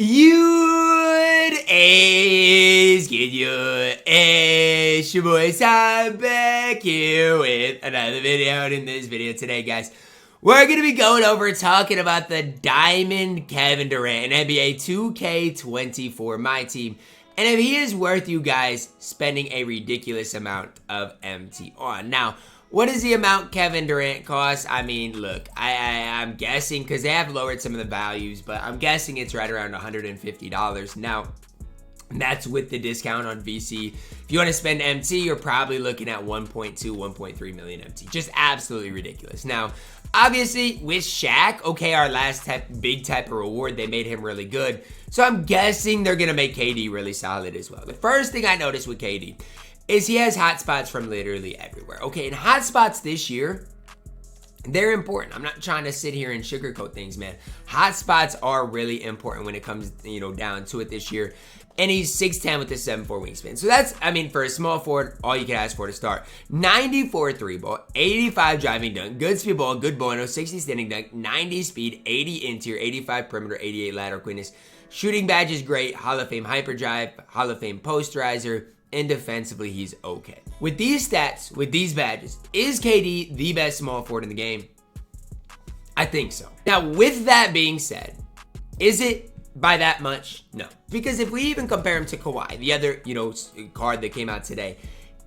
Good is good, it's your boy Sam back here with another video. And in this video today, guys, we're going to be going over talking about the Diamond Kevin Durant in NBA 2K24 MyTEAM. And if he is worth you guys spending a ridiculous amount of MT on. Now, what does the amount Kevin Durant cost? I mean, look, I'm guessing, because they have lowered some of the values, but I'm guessing it's right around $150. Now, that's with the discount on VC. If you want to spend MT, you're probably looking at 1.2, 1.3 million MT. Just absolutely ridiculous. Now, obviously, with Shaq, okay, our last big type of reward, they made him really good. So I'm guessing they're going to make KD really solid as well. The first thing I noticed with KD is he has hotspots from literally everywhere. Okay, and hotspots this year, they're important. I'm not trying to sit here and sugarcoat things, man. Hotspots are really important when it comes, down to it this year. And he's 6'10 with a 7'4 wingspan. So that's, for a small forward, all you can ask for to start. 94 3 ball, 85 driving dunk, good speed ball, good bueno, 60 standing dunk, 90 speed, 80 interior, 85 perimeter, 88 lateral quickness. Shooting badge is great. Hall of Fame hyperdrive, Hall of Fame posterizer, and defensively, he's okay. With these stats, with these badges, is KD the best small forward in the game? I think so. Now, with that being said, is it by that much? No. Because if we even compare him to Kawhi, the other, card that came out today,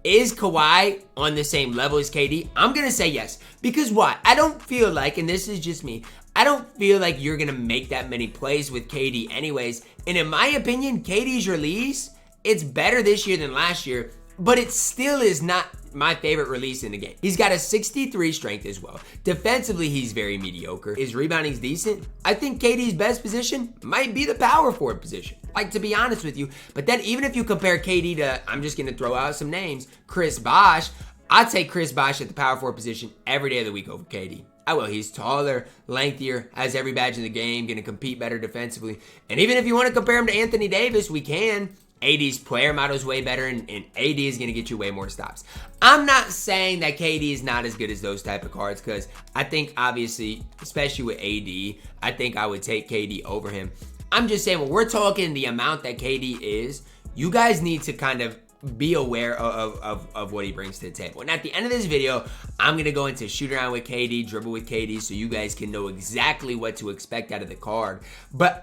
is Kawhi on the same level as KD? I'm going to say yes. Because why? I don't feel like, and this is just me, I don't feel like you're going to make that many plays with KD anyways. And in my opinion, KD's release, it's better this year than last year, but it still is not my favorite release in the game. He's got a 63 strength as well. Defensively, he's very mediocre. His rebounding's decent. I think KD's best position might be the power forward position, to be honest with you. But then even if you compare KD to, I'm just going to throw out some names, Chris Bosh, I'd take Chris Bosh at the power forward position every day of the week over KD. I will. He's taller, lengthier, has every badge in the game, going to compete better defensively. And even if you want to compare him to Anthony Davis, we can. AD's player model is way better, and AD is going to get you way more stops. I'm not saying that KD is not as good as those type of cards, because I think, obviously, especially with AD, I think I would take KD over him. I'm just saying, when we're talking the amount that KD is, you guys need to kind of be aware of what he brings to the table. And at the end of this video, I'm going to go into shoot around with KD, dribble with KD, so you guys can know exactly what to expect out of the card. But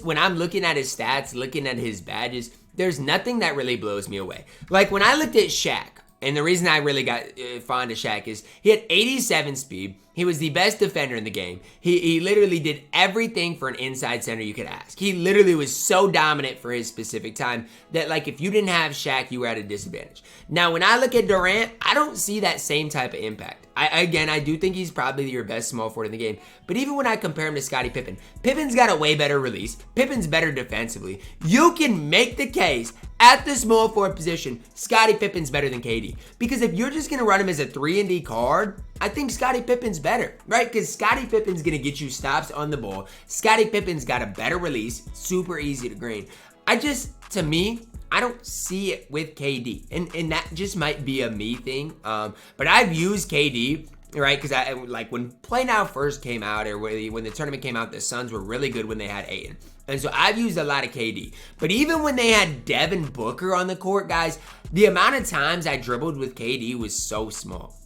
when I'm looking at his stats, looking at his badges, there's nothing that really blows me away. Like when I looked at Shaq, and the reason I really got fond of Shaq is he had 87 speed. He was the best defender in the game. He literally did everything for an inside center you could ask. He literally was so dominant for his specific time that, if you didn't have Shaq, you were at a disadvantage. Now, when I look at Durant, I don't see that same type of impact. I do think he's probably your best small forward in the game. But even when I compare him to Scottie Pippen, Pippen's got a way better release. Pippen's better defensively. You can make the case at the small forward position, Scottie Pippen's better than KD. Because if you're just going to run him as a 3-and-D card, I think Scottie Pippen's better, right? Because Scottie Pippen's going to get you stops on the ball. Scottie Pippen's got a better release, super easy to green. To me, I don't see it with KD. And that just might be a me thing. But I've used KD, right? Because when Play Now first came out, or when the tournament came out, the Suns were really good when they had Ayton. And so I've used a lot of KD. But even when they had Devin Booker on the court, guys, the amount of times I dribbled with KD was so small.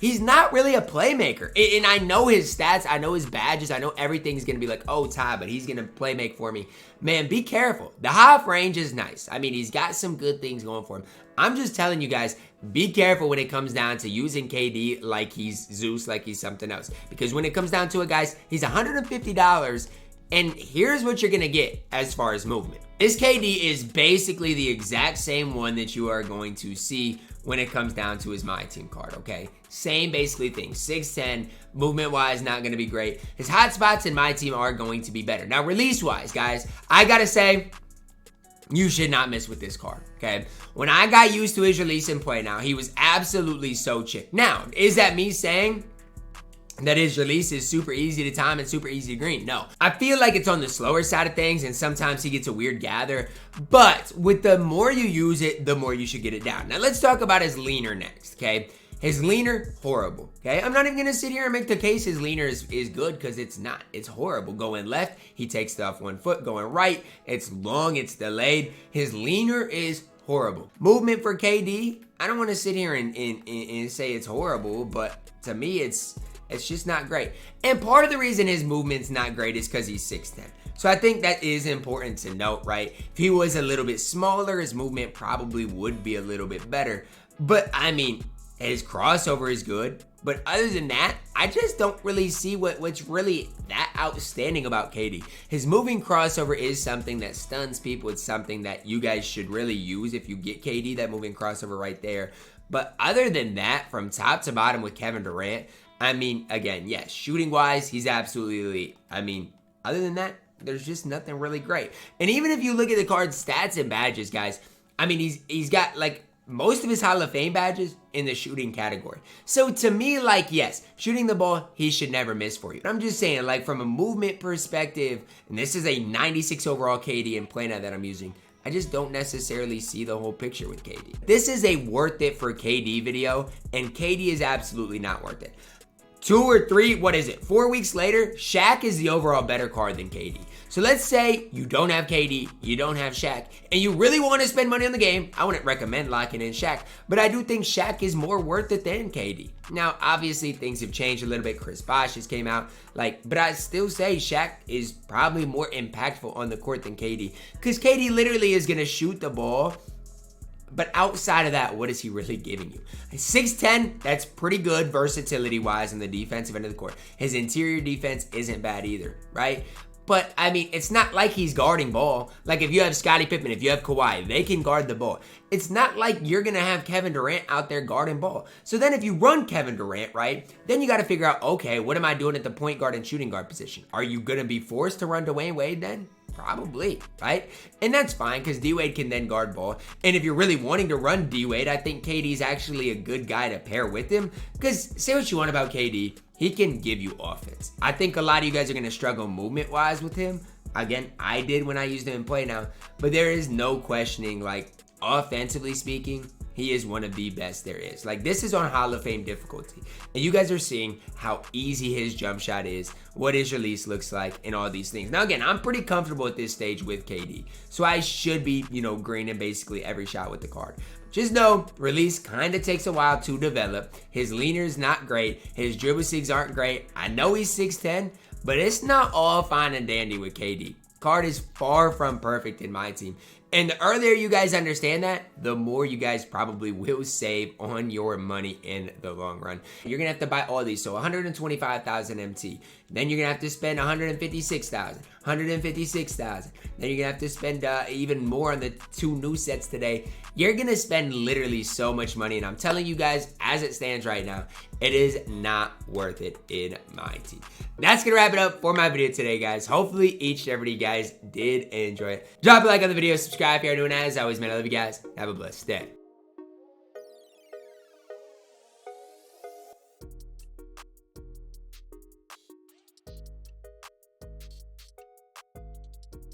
He's not really a playmaker. And I know his stats, I know his badges, I know everything's going to be Ty, but he's going to play make for me. Man, be careful. The half range is nice. He's got some good things going for him. I'm just telling you guys, be careful when it comes down to using KD like he's Zeus, like he's something else. Because when it comes down to it, guys, he's $150. And here's what you're going to get as far as movement. This KD is basically the exact same one that you are going to see when it comes down to his MyTEAM card, okay? Same basically thing. 6'10", movement-wise, not going to be great. His hotspots in MyTEAM are going to be better. Now, release-wise, guys, I got to say, you should not mess with this card, okay? When I got used to his release and Play Now, he was absolutely so chick. Now, is that me saying that his release is super easy to time and super easy to green? No. I feel like it's on the slower side of things, and sometimes he gets a weird gather. But with the more you use it, the more you should get it down. Now, let's talk about his leaner next, okay? His leaner, horrible, okay? I'm not even gonna sit here and make the case his leaner is good, because it's not. It's horrible. Going left, he takes it off 1 foot. Going right, it's long, it's delayed. His leaner is horrible. Movement for KD, I don't want to sit here and say it's horrible, but to me, it's just not great. And part of the reason his movement's not great is because he's 6'10". So I think that is important to note, right? If he was a little bit smaller, his movement probably would be a little bit better. But I mean, his crossover is good. But other than that, I just don't really see what's really that outstanding about KD. His moving crossover is something that stuns people. It's something that you guys should really use if you get KD, that moving crossover right there. But other than that, from top to bottom with Kevin Durant, I mean, again, yes, shooting-wise, he's absolutely elite. I mean, other than that, there's just nothing really great. And even if you look at the card's stats and badges, guys, I mean, he's got, like, most of his Hall of Fame badges in the shooting category. So to me, like, yes, shooting the ball, he should never miss for you. I'm just saying, like, from a movement perspective, and this is a 96 overall KD in Plano that I'm using, I just don't necessarily see the whole picture with KD. This is a worth it for KD video, and KD is absolutely not worth it. 2 or 3, 4 weeks later, Shaq is the overall better card than KD. So let's say you don't have KD, you don't have Shaq, and you really want to spend money on the game. I wouldn't recommend locking in Shaq, but I do think Shaq is more worth it than KD. Now, obviously, things have changed a little bit. Chris Bosh just came out, but I still say Shaq is probably more impactful on the court than KD, because KD literally is going to shoot the ball. But outside of that, what is he really giving you? 6'10", that's pretty good versatility-wise on the defensive end of the court. His interior defense isn't bad either, right? But, I mean, it's not like he's guarding ball. Like, if you have Scottie Pippen, if you have Kawhi, they can guard the ball. It's not like you're going to have Kevin Durant out there guarding ball. So then if you run Kevin Durant, right, then you got to figure out, okay, what am I doing at the point guard and shooting guard position? Are you going to be forced to run Dwayne Wade then? Probably, right? And that's fine, because D-Wade can then guard ball. And if you're really wanting to run D-Wade, I think KD's actually a good guy to pair with him. Because say what you want about KD, he can give you offense. I think a lot of you guys are going to struggle movement-wise with him. Again, I did when I used him in play now. But there is no questioning, like, offensively speaking, he is one of the best there is. Like, this is on Hall of Fame difficulty. And you guys are seeing how easy his jump shot is, what his release looks like, and all these things. Now, again, I'm pretty comfortable at this stage with KD. So I should be, greening basically every shot with the card. Just know, release kind of takes a while to develop. His leaner's not great. His dribble sigs aren't great. I know he's 6'10", but it's not all fine and dandy with KD. Card is far from perfect in my team. And the earlier you guys understand that, the more you guys probably will save on your money in the long run. You're going to have to buy all these. So 125,000 MT. Then you're going to have to spend 156,000. 156,000. Then you're going to have to spend even more on the 2 new sets today. You're going to spend literally so much money. And I'm telling you guys, as it stands right now, it is not worth it in my team. That's going to wrap it up for my video today, guys. Hopefully each and every you guys did enjoy it. Drop a like on the video, subscribe if you're new, and as always, man, I love you guys. Have a blessed day.